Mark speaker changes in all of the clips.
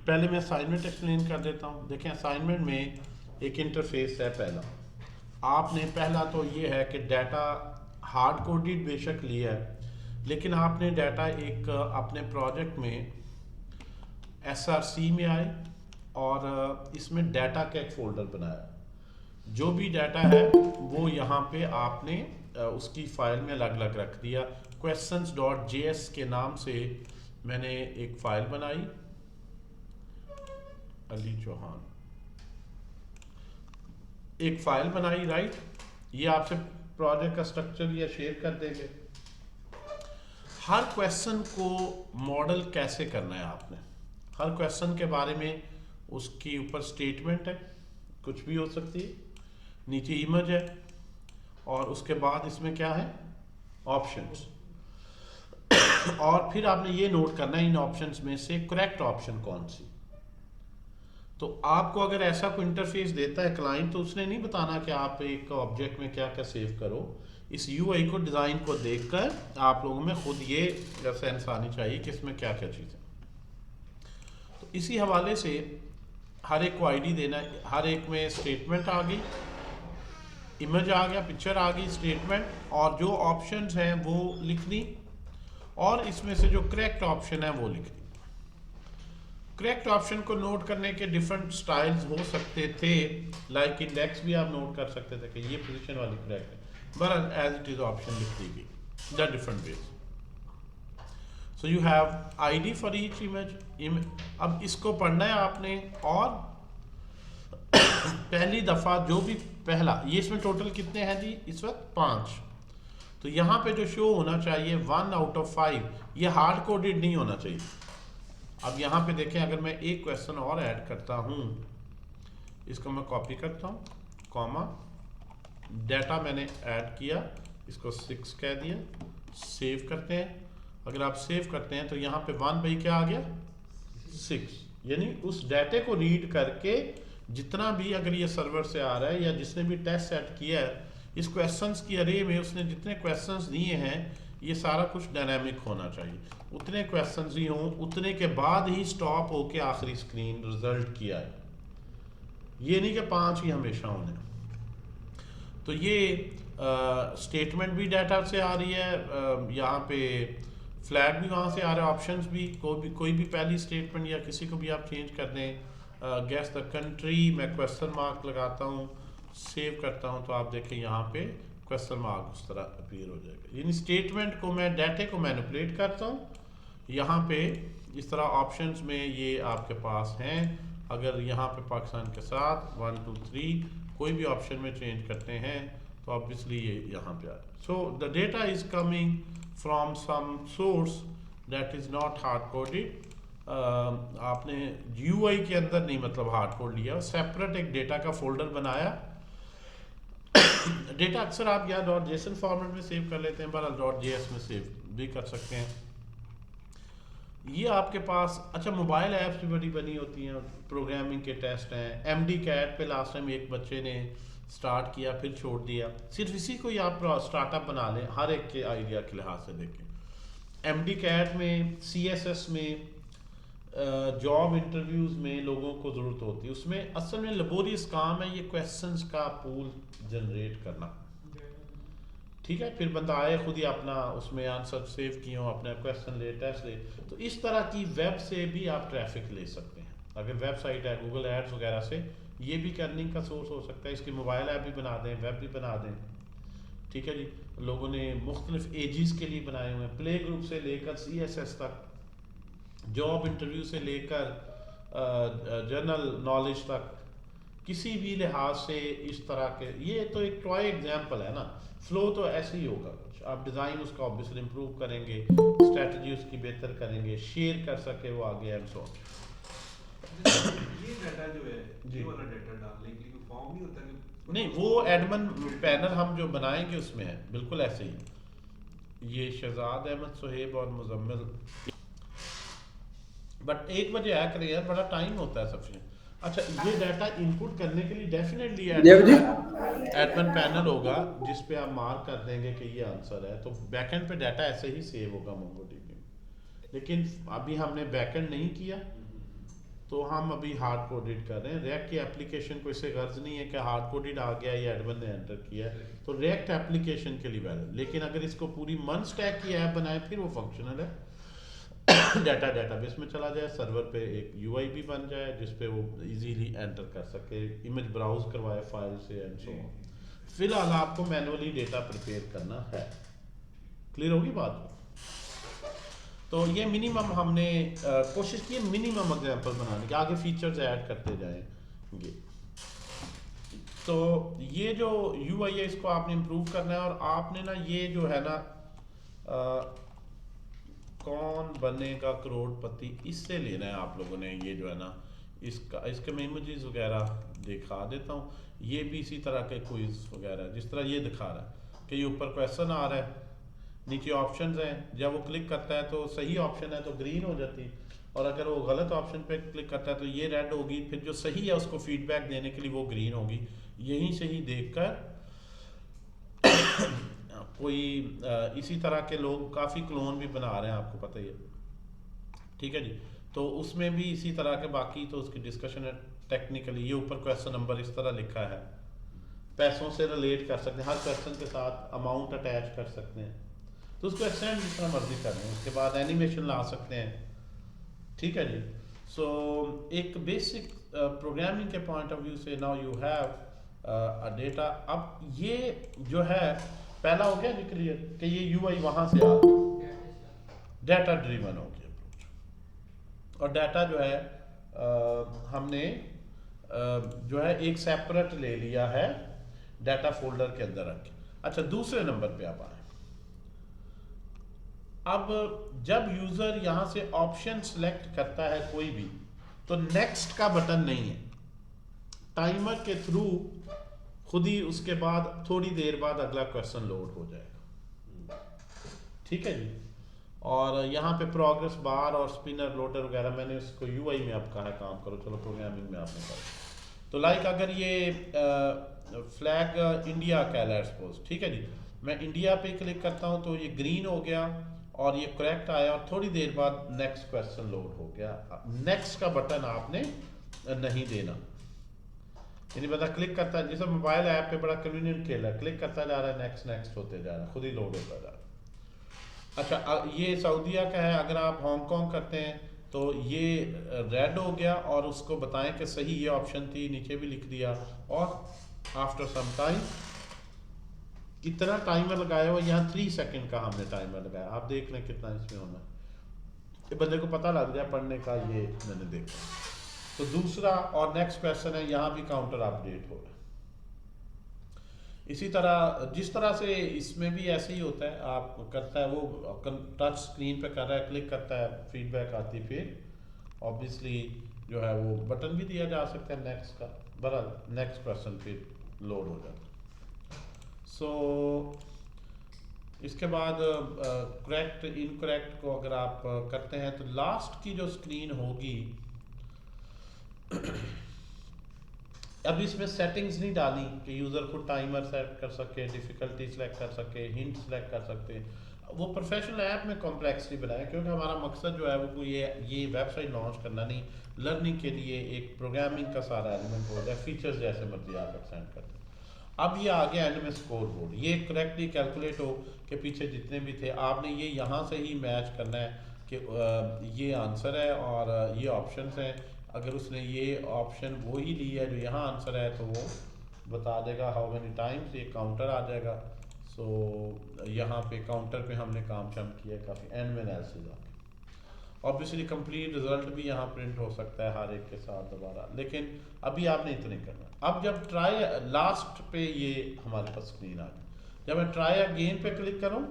Speaker 1: पहले मैं assignment explain कर देता हूँ। देखें, असाइनमेंट में एक इंटरफेस है। पहला आपने पहला तो ये है कि डाटा हार्ड कोडेड बेशक लिया है, लेकिन आपने डाटा एक अपने प्रोजेक्ट में SRC में आए और इसमें डाटा का एक फोल्डर बनाया। जो भी डाटा है वो यहाँ पे आपने उसकी फाइल में अलग अलग रख दिया। questions.js के नाम से मैंने एक फाइल बनाई, अली चौहान, एक फाइल बनाई, राइट। ये आपसे प्रोजेक्ट का स्ट्रक्चर या शेयर कर देंगे। हर क्वेश्चन को मॉडल कैसे करना है आपने, हर क्वेश्चन के बारे में उसके ऊपर स्टेटमेंट है, कुछ भी हो सकती है, नीचे इमेज है, और उसके बाद इसमें क्या है, ऑप्शंस। और फिर आपने ये नोट करना है इन ऑप्शंस में से करेक्ट ऑप्शन कौन सी। तो आपको अगर ऐसा कोई इंटरफेस देता है क्लाइंट, तो उसने नहीं बताना कि आप एक ऑब्जेक्ट में क्या क्या सेव करो। इस यूआई को, डिज़ाइन को देखकर आप लोगों में खुद ये सेंस आनी चाहिए कि इसमें क्या क्या चीज़ें। तो इसी हवाले से हर एक को आईडी देना है, हर एक में स्टेटमेंट आ गई, इमेज आ गया, पिक्चर आ गई, स्टेटमेंट, और जो ऑप्शंस हैं वो लिखनी, और इसमें से जो करेक्ट ऑप्शन है वो लिखनी। करेक्ट ऑप्शन को नोट करने के डिफरेंट स्टाइल्स हो सकते थे, लाइक इंडेक्स भी आप नोट कर सकते थे कि ये पोजीशन वाली करेक्ट है, but as it is option लिख दी गई, the different ways. So you have ID for each image. अब इसको पढ़ना है आपने, और पहली दफा जो भी पहला, ये इसमें टोटल कितने हैं जी इस वक्त, 5। तो यहाँ पे जो शो होना चाहिए 1 आउट ऑफ 5, ये हार्ड कोडेड नहीं होना चाहिए। अब यहाँ पे देखें, अगर मैं एक क्वेश्चन और ऐड करता हूँ, इसको मैं कॉपी करता हूँ, कॉमा, डाटा मैंने ऐड किया, इसको 6 कह दिया, सेव करते हैं। अगर आप सेव करते हैं तो यहाँ पे 1 बाई क्या आ गया, 6। यानी उस डाटे को रीड करके जितना भी, अगर ये सर्वर से आ रहा है या जिसने भी टेस्ट सेट किया है, इस क्वेश्चंस की अरे में उसने जितने क्वेश्चंस दिए हैं, ये सारा कुछ डायनामिक होना चाहिए। उतने क्वेश्चंस ही हों, उतने के बाद ही स्टॉप होके आखिरी स्क्रीन रिजल्ट किया है। ये नहीं कि 5 ही हमेशा होने। तो ये स्टेटमेंट भी डाटा से आ रही है, यहाँ पे फ्लैग भी वहाँ से आ रहा है, ऑप्शंस भी, कोई भी पहली स्टेटमेंट या किसी को भी आप चेंज कर दें। गेस द कंट्री, मैं क्वेश्चन मार्क लगाता हूँ, सेव करता हूँ, तो आप देखें यहाँ पे क्वेश्चन मार्क उस तरह अपीयर हो जाएगा। यानी स्टेटमेंट को मैं, डाटे को मैनिपुलेट करता हूँ। यहाँ पे इस तरह ऑप्शंस में ये आपके पास हैं। अगर यहाँ पे पाकिस्तान के साथ 1 2 3 कोई भी ऑप्शन में चेंज करते हैं तो ऑब्वियसली ये यहाँ पे आ जाए। So the data is coming from some source that is not hard coded. आपने यूआई के अंदर नहीं, मतलब हार्ड कोड लिया, सेपरेट एक डेटा का फोल्डर बनाया। डेटा अक्सर आप या .json फॉर्मेट में सेव कर लेते हैं, पर .js में सेव भी कर सकते हैं। ये आपके पास, अच्छा, मोबाइल ऐप्स भी बड़ी बनी होती हैं, प्रोग्रामिंग के टेस्ट हैं। MD-CAT पे लास्ट टाइम एक बच्चे ने स्टार्ट किया, फिर छोड़ दिया। सिर्फ इसी को ही आप स्टार्टअप बना लें, हर एक के आइडिया के लिहाज से देखें। MD-CAT में, CSS में, जॉब इंटरव्यूज में लोगों को ज़रूरत होती है, उसमें असल में लेबोरियस काम है ये क्वेश्चंस का पूल जनरेट करना। ठीक है, फिर बंदा आए खुद ही अपना उसमें आंसर सेव किए हो, अपना क्वेश्चन ले, टेस्ट ले। तो इस तरह की वेब से भी आप ट्रैफिक ले सकते हैं। अगर वेबसाइट है, गूगल एड्स वगैरह से, ये भी अर्निंग का सोर्स हो सकता है। इसकी मोबाइल ऐप भी बना दें, वेब भी बना दें। ठीक है जी, लोगों ने मुख्तलिफ एजेस के लिए बनाए हुए हैं, प्ले ग्रुप से लेकर CSS तक, जॉब इंटरव्यू से लेकर जनरल नॉलेज तक, किसी भी लिहाज से इस तरह के। ये तो एक टॉय एग्जाम्पल है ना, फ्लो तो ऐसे ही होगा। आप डिज़ाइन उसका ऑब्वियसली इंप्रूव करेंगे, स्ट्रेटजी उसकी बेहतर करेंगे, शेयर कर सके वो आगे, एंड सो
Speaker 2: ये डाटा जो है, ये वाला डाटा डालने के लिए कोई फॉर्म नहीं होता कि
Speaker 1: नहीं, वो एडमन पैनल हम जो बनाएंगे उसमें है, बिल्कुल ऐसे ही। ये शहजाद अहमद, सुहेब और मुजम्मिल, बट 1 बजे आया करें यार, बड़ा टाइम होता है सबसे। अच्छा, ये डाटा इनपुट करने के लिए डेफिनेटली एडमिन पैनल होगा जिस पे आप मार्क कर देंगे कि ये आंसर है, तो बैकएंड पे डाटा ऐसे ही सेव होगा मोंगोडीबी में। लेकिन अभी हमने बैकएंड नहीं किया, तो हम अभी हार्ड कोडेड कर रहे हैं। रिएक्ट की एप्लीकेशन को इससे गर्ज नहीं है कि हार्ड कोडेड आ गया या एडमिन ने एंटर किया है, तो रिएक्ट एप्लीकेशन के लिए वैलिड। लेकिन अगर इसको पूरी मन स्टैक की ऐप बनाए फिर वो फंक्शनल है। डाटा डेटाबेस में चला जाए, सर्वर पे एक यूआई भी बन जाए जिस पे वो इजीली एंटर कर सके, इमेज ब्राउज करवाए फाइल से एंड सो ऑन। फिलहाल आपको मैनुअली डेटा प्रिपेयर करना है। क्लियर होगी बात? तो ये मिनिमम हमने कोशिश की मिनिमम एग्जांपल बनाने की, आगे फीचर्स ऐड करते जाएंगे। तो ये जो यूआई है इसको आपने इम्प्रूव करना है, और आपने ना ये जो है ना कौन बनेगा करोड़पति, इससे लेना है आप लोगों ने। ये जो है ना इसके मैं इमेजेस वगैरह दिखा देता हूँ। ये भी इसी तरह के क्विज वगैरह जिस तरह ये दिखा रहा है कि ये ऊपर क्वेश्चन आ रहा है, नीचे ऑप्शंस हैं, जब वो क्लिक करता है तो सही ऑप्शन है तो ग्रीन हो जाती है, और अगर वो गलत ऑप्शन पे क्लिक करता है तो ये रेड होगी। फिर जो सही है उसको फीडबैक देने के लिए वो ग्रीन होगी। यहीं से ही देखकर कोई इसी तरह के लोग काफ़ी क्लोन भी बना रहे हैं, आपको पता ही है, ठीक है जी। तो उसमें भी इसी तरह के बाकी तो उसकी डिस्कशन है टेक्निकली। ये ऊपर क्वेश्चन नंबर इस तरह लिखा है, पैसों से रिलेट कर सकते हैं, हर क्वेश्चन के साथ अमाउंट अटैच कर सकते हैं, तो उसको एक्सटेंड जितना मर्जी कर लें। उसके बाद एनिमेशन ला सकते हैं, ठीक है जी। सो एक बेसिक प्रोग्रामिंग के पॉइंट ऑफ व्यू से now you have a data. अब ये जो है पहला हो गया जी क्लियर कि ये यूआई वहां से आ डाटा ड्रिवन हो गया अप्रोच। और डाटा जो है हमने जो है एक सेपरेट ले लिया है डाटा फोल्डर के अंदर रख के। अच्छा, दूसरे नंबर पे आप आए। अब जब यूजर यहां से ऑप्शन सिलेक्ट करता है कोई भी, तो नेक्स्ट का बटन नहीं है, टाइमर के थ्रू खुद ही उसके बाद थोड़ी देर बाद अगला क्वेश्चन लोड हो जाएगा, ठीक है जी। और यहाँ पे प्रोग्रेस बार और स्पिनर लोडर वगैरह मैंने इसको यूआई में अब कहा काम करो, चलो प्रोग्रामिंग में आपने कहा। तो लाइक अगर ये फ्लैग इंडिया का है सपोज, ठीक है जी, मैं इंडिया पे क्लिक करता हूँ तो ये ग्रीन हो गया और ये करेक्ट आया, और थोड़ी देर बाद नेक्स्ट क्वेश्चन लोड हो गया। नेक्स्ट का बटन आपने नहीं देना, यानी बंदा क्लिक करता है, जैसे मोबाइल ऐप पे बड़ा कन्वीनियंट खेल है, क्लिक करता जा रहा है, नेक्स्ट नेक्स्ट होते जा रहा है, खुद ही लोड होता जा रहा है। अच्छा, ये सऊदीया का है, अगर आप हांगकांग करते हैं तो ये रेड हो गया, और उसको बताएं कि सही ये ऑप्शन थी, नीचे भी लिख दिया। और आफ्टर सम टाइम कितना टाइमर लगाया हुआ, यहाँ 3 सेकंड का हमने टाइमर लगाया, आप देख लें कितना इसमें होना है, ये बंदे को पता लग जाए पढ़ने का, ये मैंने देखा। तो दूसरा और नेक्स्ट क्वेश्चन है, यहाँ भी काउंटर अपडेट हो रहा है। इसी तरह जिस तरह से इसमें भी ऐसे ही होता है, आप करता है वो टच स्क्रीन पे कर रहा है, क्लिक करता है, फीडबैक आती है, फिर ऑब्वियसली जो है वो बटन भी दिया जा सकता है नेक्स्ट का, बहरहाल नेक्स्ट क्वेश्चन फिर लोड हो जाता है। सो इसके बाद करेक्ट इनकरेक्ट को अगर आप करते हैं तो लास्ट की जो स्क्रीन होगी अब इसमें सेटिंग्स नहीं डाली कि यूज़र खुद टाइमर सेट कर सके, डिफ़िकल्टी सेलेक्ट कर सके, हिंट सेलेक्ट कर सकते हैं। वो प्रोफेशनल ऐप में कॉम्प्लेक्सिटी बनाया, क्योंकि हमारा मकसद जो है वो कोई ये वेबसाइट लॉन्च करना नहीं, लर्निंग के लिए एक प्रोग्रामिंग का सारा एलिमेंट हो जाए, फीचर्स जैसे मर्जी आप एक्सटेंड करते हैं। अब ये आ गया एंड में स्कोर बोर्ड, ये करेक्टली कैलकुलेट हो कि पीछे जितने भी थे आपने ये यहाँ से ही मैच करना है कि ये आंसर है और ये ऑप्शंस हैं। अगर उसने ये ऑप्शन वो ही ली है जो यहाँ आंसर है तो वो बता देगा हाउ मेनी टाइम्स, ये काउंटर आ जाएगा। सो यहाँ पे काउंटर पे हमने काम किया है काफ़ी, एंड में एनालिसिस आ ऑब्वियसली कंप्लीट रिजल्ट भी यहाँ प्रिंट हो सकता है हर एक के साथ दोबारा, लेकिन अभी आपने इतने करना। अब जब ट्राई लास्ट पे ये हमारे पास स्क्रीन आ गई, जब मैं ट्राई अगेन पे क्लिक करूँ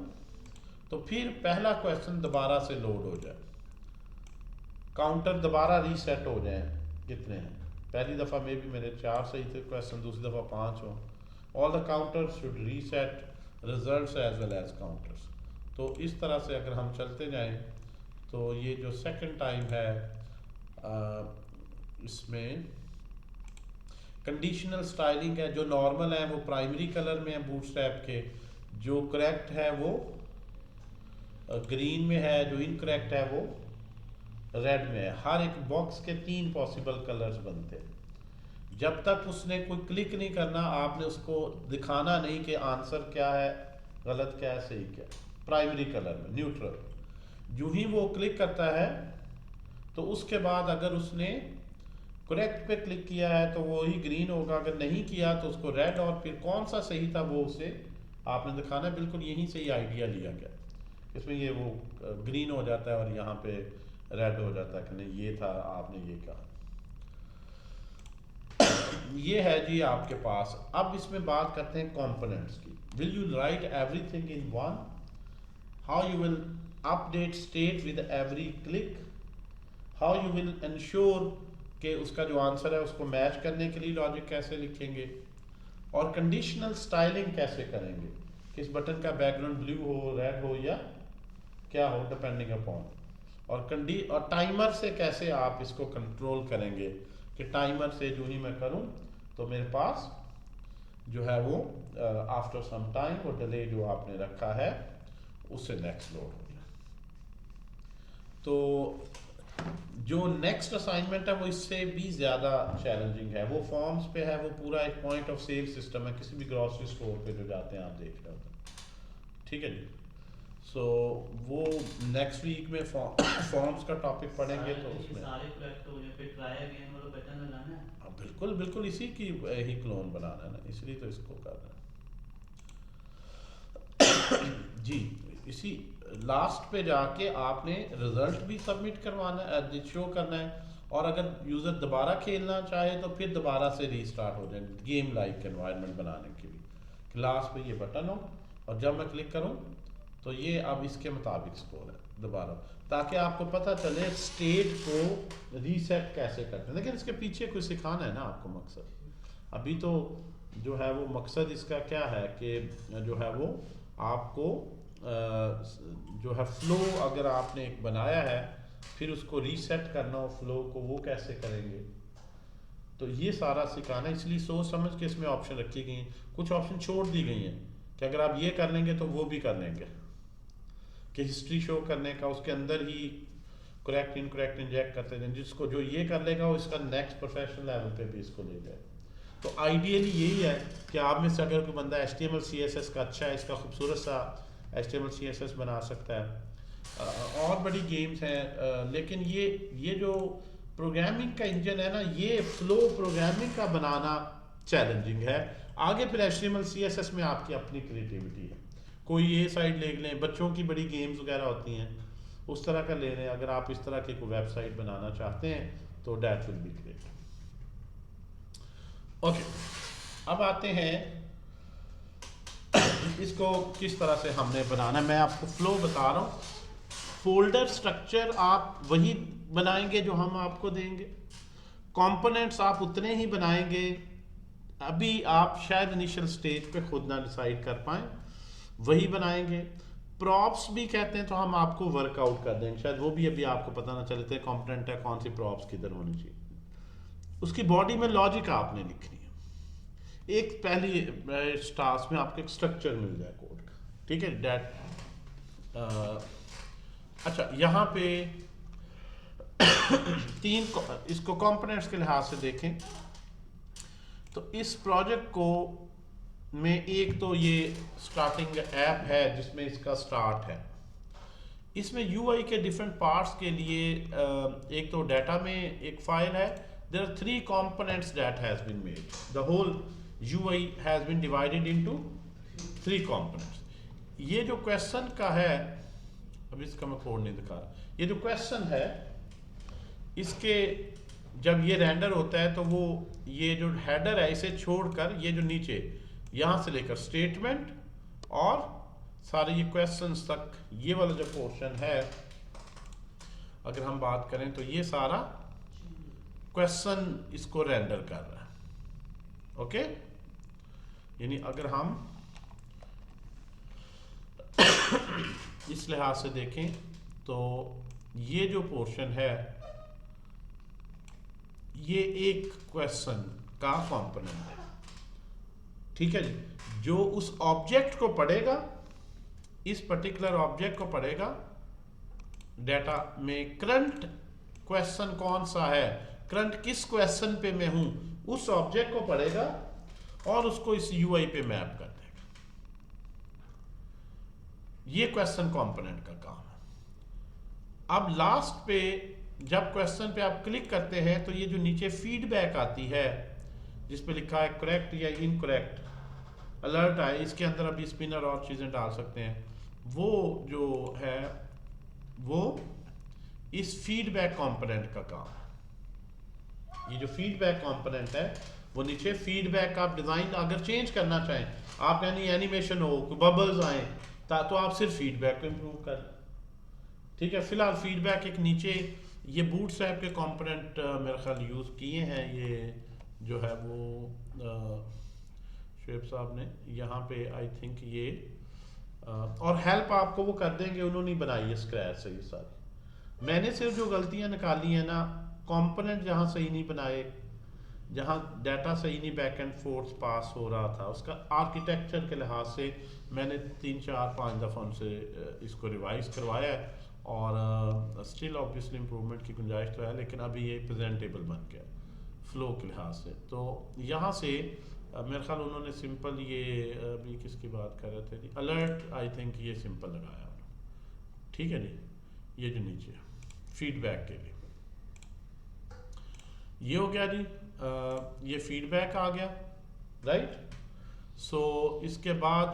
Speaker 1: तो फिर पहला क्वेश्चन दोबारा से लोड हो जाए, काउंटर दोबारा रीसेट हो जाए, कितने हैं, पहली दफ़ा में भी मेरे 4 सही थे क्वेश्चन, दूसरी दफ़ा 5 हो, all the counters should reset results as well as counters. तो इस तरह से अगर हम चलते जाएं तो ये जो सेकंड टाइम है इसमें कंडीशनल स्टाइलिंग है, जो नॉर्मल है वो प्राइमरी कलर में है बूटस्ट्रैप के, जो करेक्ट है वो ग्रीन में है, जो इनकरेक्ट है वो रेड में है। हर एक बॉक्स के 3 पॉसिबल कलर्स बनते हैं। जब तक उसने कोई क्लिक नहीं करना, आपने उसको दिखाना नहीं कि आंसर क्या है, गलत क्या है, सही क्या है। प्राइमरी कलर में न्यूट्रल, जो ही वो क्लिक करता है तो उसके बाद अगर उसने करेक्ट पे क्लिक किया है तो वो ही ग्रीन होगा, अगर नहीं किया तो उसको रेड, और फिर कौन सा सही था वो उसे आपने दिखाना है। बिल्कुल यहीं से ही आइडिया लिया गया। इसमें ये वो ग्रीन हो जाता है और यहाँ पे रेड हो जाता है कि नहीं ये था, आपने ये कहा। ये है जी आपके पास। अब इसमें बात करते हैं कंपोनेंट्स की। Will you right everything in one, how you will update state with every click, how you will ensure कि उसका जो आंसर है उसको मैच करने के लिए लॉजिक कैसे लिखेंगे, और कंडीशनल स्टाइलिंग कैसे करेंगे, किस बटन का बैकग्राउंड ब्लू हो, रेड हो या क्या हो, डिपेंडिंग अपॉन। और टाइमर से कैसे आप इसको कंट्रोल करेंगे कि टाइमर से जो ही मैं करूं तो मेरे पास जो है वो आफ्टर सम टाइम वो डिले जो आपने रखा है उससे नेक्स्ट लोड हो जाए। तो जो नेक्स्ट असाइनमेंट है वो इससे भी ज़्यादा चैलेंजिंग है। वो फॉर्म्स पे है, वो पूरा एक पॉइंट ऑफ सेल सिस्टम है। किसी भी ग्रॉसरी स्टोर पे जो जाते हैं आप देख रहे होते हैं, ठीक है जी। सो वो नेक्स्ट वीक में फॉर्म्स का टॉपिक पढ़ेंगे तो उसमें
Speaker 3: सारे करेक्ट हो जाए, फिर ट्राई अगेन वाला बटन लगाना है।
Speaker 1: हाँ, बिल्कुल बिल्कुल इसी की ही क्लोन बनाना है ना, इसलिए तो इसको कर रहे हैं जी। इसी लास्ट पे जाके आपने रिजल्ट भी सबमिट करवाना है, शो करना है, और अगर यूज़र दोबारा खेलना चाहे तो फिर दोबारा से रीस्टार्ट हो जाए, गेम लाइक एनवायरनमेंट बनाने के लिए। लास्ट पे ये बटन हो और जब मैं क्लिक करूं तो ये अब इसके मुताबिक स्कोर है दोबारा, ताकि आपको पता चले स्टेट को रीसेट कैसे करते हैं। लेकिन इसके पीछे कुछ सिखाना है ना आपको मकसद। अभी तो जो है वो मकसद इसका क्या है कि जो है वो आपको जो है फ्लो अगर आपने एक बनाया है फिर उसको रीसेट करना हो फ्लो को, वो कैसे करेंगे, तो ये सारा सिखाना। इसलिए सोच समझ के इसमें ऑप्शन रखी गई हैं। कुछ ऑप्शन छोड़ दी गई हैं कि अगर आप ये कर लेंगे तो वो भी कर लेंगे, कि हिस्ट्री शो करने का उसके अंदर ही करेक्ट इनकरेक्ट इंजेक्ट करते हैं, जिसको जो ये कर लेगा वो इसका नेक्स्ट प्रोफेशनल लेवल पे भी इसको ले जाए। तो आइडियली यही है कि आप में से अगर कोई बंदा HTML CSS का अच्छा है, इसका खूबसूरत सा HTML CSS बना सकता है। और बड़ी गेम्स हैं, लेकिन ये जो प्रोग्रामिंग का इंजन है ना, ये फ्लो प्रोग्रामिंग का बनाना चैलेंजिंग है। आगे फिर HTML CSS में आपकी अपनी क्रिएटिविटी है। कोई ये साइड ले लें, बच्चों की बड़ी गेम्स वगैरह होती हैं उस तरह का ले लें। अगर आप इस तरह की कोई वेबसाइट बनाना चाहते हैं तो that will be great. Okay, अब आते हैं इसको किस तरह से हमने बनाना है। मैं आपको फ्लो बता रहा हूँ। फोल्डर स्ट्रक्चर आप वही बनाएंगे जो हम आपको देंगे, कंपोनेंट्स आप उतने ही बनाएंगे। अभी आप शायद इनिशियल स्टेज पे खुद ना डिसाइड कर पाएँ, वही बनाएंगे। प्रॉप्स भी कहते हैं तो हम आपको वर्कआउट कर देंगे, शायद वो भी अभी आपको पता ना चलते कंपोनेंट है कौन सी प्रॉप्स किधर होनी चाहिए। उसकी बॉडी में लॉजिक आपने लिखनी है। एक पहली टास्क में आपको एक स्ट्रक्चर मिल जाए कोड का, ठीक है, डेट अच्छा यहाँ पे इसको कंपोनेंट्स के लिहाज से देखें तो इस प्रोजेक्ट को में एक तो ये स्टार्टिंग ऐप है जिसमें इसका स्टार्ट है। इसमें UI के डिफरेंट पार्ट्स के लिए एक तो डाटा में एक फाइल है। There are 3 components that has been made, the whole UI has been divided into 3 components. ये जो क्वेश्चन का है, अभी इसका मैं कोड नहीं दिखा रहा, ये जो क्वेश्चन है इसके जब ये रेंडर होता है तो वो ये जो हेडर है इसे छोड़कर ये जो नीचे यहाँ से लेकर स्टेटमेंट और सारे ये क्वेश्चंस तक ये वाला जो पोर्शन है, अगर हम बात करें तो ये सारा क्वेश्चन इसको रेंडर कर रहा है। ओके, यानी अगर हम इस लिहाज से देखें तो ये जो पोर्शन है ये एक क्वेश्चन का कंपोनेंट है, ठीक है जी, जो उस ऑब्जेक्ट को पढ़ेगा, इस पर्टिकुलर ऑब्जेक्ट को पढ़ेगा, डाटा में करंट क्वेश्चन कौन सा है, करंट किस क्वेश्चन पे मैं हूं, उस ऑब्जेक्ट को पढ़ेगा और उसको इस यूआई पे मैप कर देगा। ये क्वेश्चन कंपोनेंट का काम है। अब लास्ट पे जब क्वेश्चन पे आप क्लिक करते हैं तो ये जो नीचे फीडबैक आती है जिस पे लिखा है करेक्ट या इनकरेक्ट, अलर्ट आए, इसके अंदर अभी स्पिनर और चीजें डाल सकते हैं, वो जो है वो इस फीडबैक कंपोनेंट का काम है। ये जो फीडबैक कंपोनेंट है वो नीचे फीडबैक का आप डिजाइन अगर चेंज करना चाहें, आप यानी एनिमेशन हो, बबल्स आए, तो आप सिर्फ फीडबैक को इंप्रूव कर लें। ठीक है, फिलहाल फीडबैक एक नीचे ये बूटस्ट्रैप के कंपोनेंट मेरे ख्याल यूज किए हैं, ये जो है वो शुएब साहब ने यहाँ पे आई थिंक ये और हेल्प आपको वो कर देंगे, उन्होंने बनाई है स्क्रैच से ये सारी। मैंने सिर्फ जो गलतियां निकाली है ना, कंपोनेंट जहाँ सही नहीं बनाए, जहाँ डाटा सही नहीं बैक एंड फोर्थ पास हो रहा था, उसका आर्किटेक्चर के लिहाज से मैंने 3 4 5 दफ़ा उनसे इसको रिवाइज करवाया है और स्टिल ऑब्वियसली इम्प्रूवमेंट की गुंजाइश तो है, लेकिन अभी ये प्रेजेंटेबल बन गया फ्लो के लिहाज से। तो यहाँ से मेरे ख्याल उन्होंने सिंपल ये अभी किसकी बात कर रहे थे जी, अलर्ट आई थिंक ये सिंपल लगाया उन्होंने। ठीक है जी, ये जो नीचे फीडबैक के लिए ये हो गया जी, ये फीडबैक आ गया, राइट। सो इसके बाद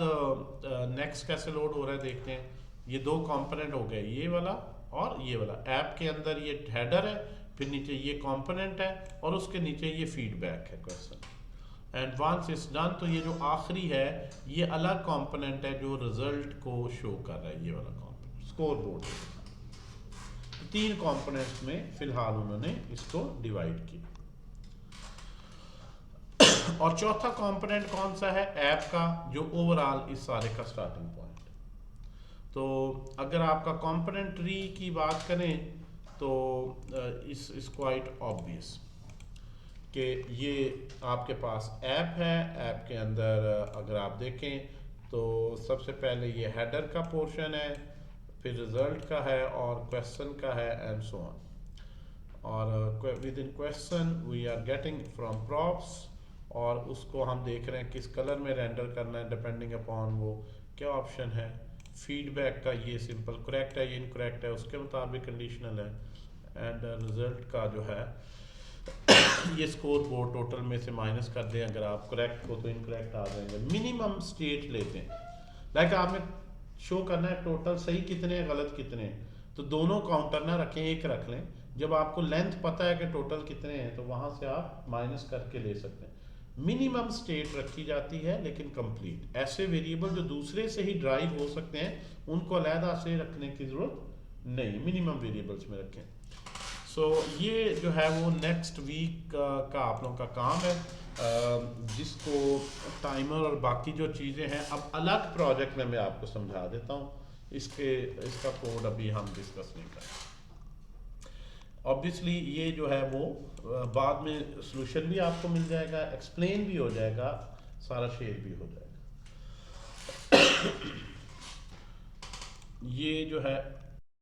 Speaker 1: नेक्स्ट कैसे लोड हो रहा है देखते हैं। ये 2 कंपोनेंट हो गए, ये वाला और ये वाला। ऐप के अंदर ये हेडर है, फिर नीचे ये कंपोनेंट है और उसके नीचे ये फीडबैक है question. And once it's done तो ये जो आखिरी है ये अलग कंपोनेंट है जो रिजल्ट को शो कर रहा है, ये वाला कंपोनेंट स्कोर बोर्ड। 3 कंपोनेंट्स में फिलहाल उन्होंने इसको डिवाइड किया। और चौथा कंपोनेंट कौन सा है, ऐप का, जो ओवरऑल इस सारे का स्टार्टिंग पॉइंट। तो अगर आपका कंपोनेंट ट्री की बात करें तो इस क्वाइट ऑब्वियस कि ये आपके पास ऐप है। ऐप के अंदर अगर आप देखें तो सबसे पहले ये हेडर का पोर्शन है, फिर रिजल्ट का है और क्वेश्चन का है एंड सो ऑन। और within question we are getting from props और उसको हम देख रहे हैं किस कलर में रेंडर करना है डिपेंडिंग अपॉन वो क्या ऑप्शन है। फीडबैक का ये सिंपल करेक्ट है, ये इनकरेक्ट है, उसके मुताबिक कंडीशनल है। एंड रिजल्ट का जो है ये स्कोर बोर्ड टोटल में से माइनस कर दें, अगर आप करेक्ट हो तो इनकरेक्ट आ जाएंगे। मिनिमम स्टेट लेते हैं, लाइक आपने शो करना है टोटल सही कितने हैं गलत कितने हैं, तो दोनों काउंटर ना रखें, एक रख लें। जब आपको लेंथ पता है कि टोटल कितने हैं तो वहां से आप माइनस करके ले सकते हैं। मिनिमम स्टेट रखी जाती है लेकिन कंप्लीट। ऐसे वेरिएबल जो दूसरे से ही ड्राइव हो सकते हैं उनको अलहदा से रखने की जरूरत नहीं, मिनिमम वेरिएबल्स में रखें। सो ये जो है वो नेक्स्ट वीक का आप लोगों का काम है, जिसको टाइमर और बाकी जो चीज़ें हैं अब अलग प्रोजेक्ट में मैं आपको समझा देता हूँ। इसका कोड अभी हम डिस्कस नहीं करें। ऑब्वियसली ये जो है वो बाद में सॉल्यूशन भी आपको मिल जाएगा, एक्सप्लेन भी हो जाएगा, सारा शेयर भी हो जाएगा। ये जो है